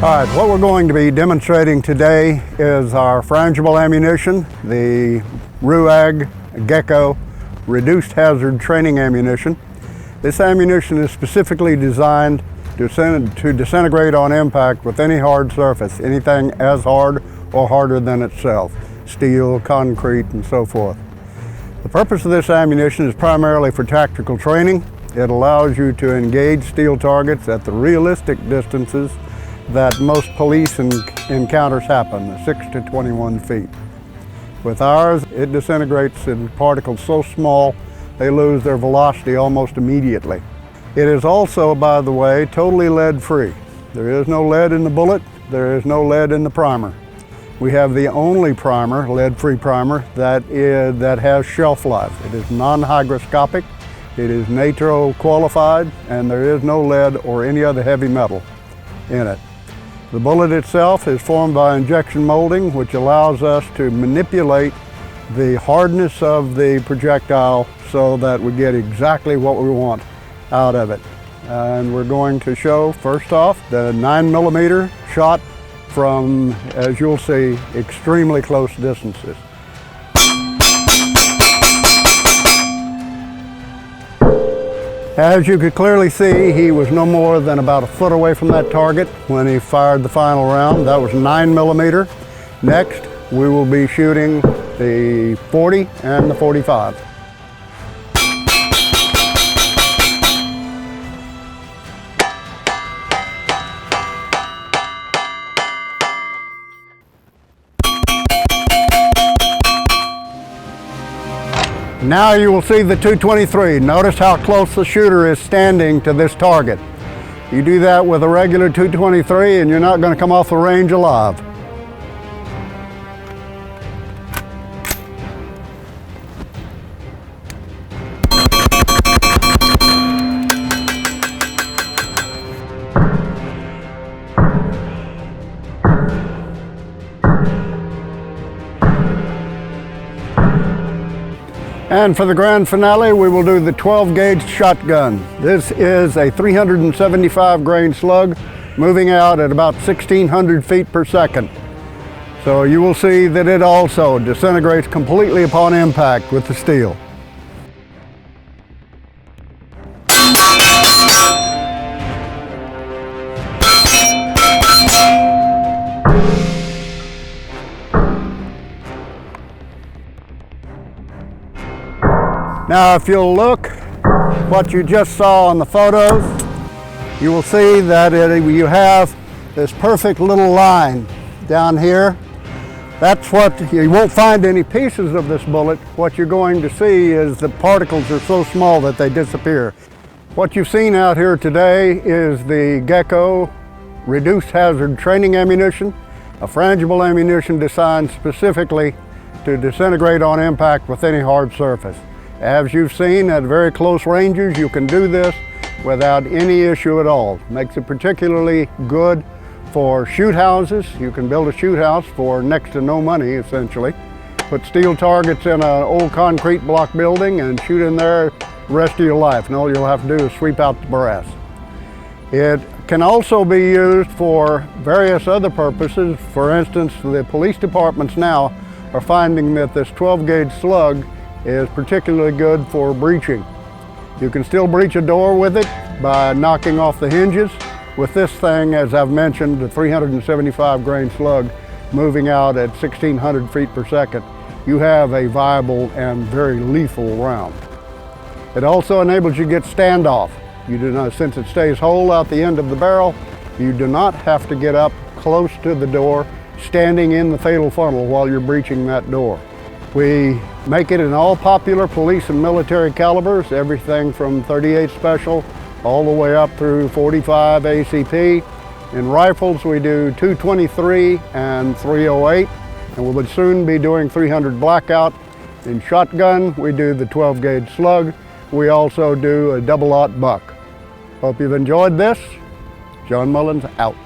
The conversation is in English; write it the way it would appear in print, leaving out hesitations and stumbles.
All right, what we're going to be demonstrating today is our frangible ammunition, the RUAG GECO reduced hazard training ammunition. This ammunition is specifically designed to disintegrate on impact with any hard surface, anything as hard or harder than itself, steel, concrete, and so forth. The purpose of this ammunition is primarily for tactical training. It allows you to engage steel targets at the realistic distances that most police encounters happen, 6 to 21 feet. With ours, it disintegrates in particles so small they lose their velocity almost immediately. It is also, by the way, totally lead-free. There is no lead in the bullet, there is no lead in the primer. We have the only primer, lead-free primer, that has shelf life. It is non-hygroscopic, it is NATO qualified, and there is no lead or any other heavy metal in it. The bullet itself is formed by injection molding, which allows us to manipulate the hardness of the projectile so that we get exactly what we want out of it. And we're going to show, first off, the 9mm shot from, as you'll see, extremely close distances. As you could clearly see, he was no more than about a foot away from that target when he fired the final round. That was 9mm. Next, we will be shooting the 40 and the 45. Now you will see the 223. Notice how close the shooter is standing to this target. You do that with a regular 223 and you're not going to come off the range alive. And for the grand finale, we will do the 12-gauge shotgun. This is a 375 grain slug moving out at about 1,600 feet per second. So you will see that it also disintegrates completely upon impact with the steel. Now if you'll look what you just saw on the photos, you will see that you have this perfect little line down here. That's what, you won't find any pieces of this bullet. What you're going to see is the particles are so small that they disappear. What you've seen out here today is the GECO reduced hazard training ammunition, a frangible ammunition designed specifically to disintegrate on impact with any hard surface. As you've seen, at very close ranges, you can do this without any issue at all. Makes it particularly good for shoot houses. You can build a shoot house for next to no money, essentially. Put steel targets in an old concrete block building and shoot in there the rest of your life. And all you'll have to do is sweep out the brass. It can also be used for various other purposes. For instance, the police departments now are finding that this 12-gauge slug is particularly good for breaching. You can still breach a door with it by knocking off the hinges. With this thing, as I've mentioned, the 375 grain slug moving out at 1,600 feet per second, you have a viable and very lethal round. It also enables you to get standoff. You do not, since it stays whole out the end of the barrel, you do not have to get up close to the door, standing in the fatal funnel while you're breaching that door. We make it in all popular police and military calibers, everything from .38 Special all the way up through .45 ACP. In rifles, we do .223 and .308, and we will soon be doing .300 Blackout. In shotgun, we do the 12-gauge slug. We also do a double-aught buck. Hope you've enjoyed this. John Mullins out.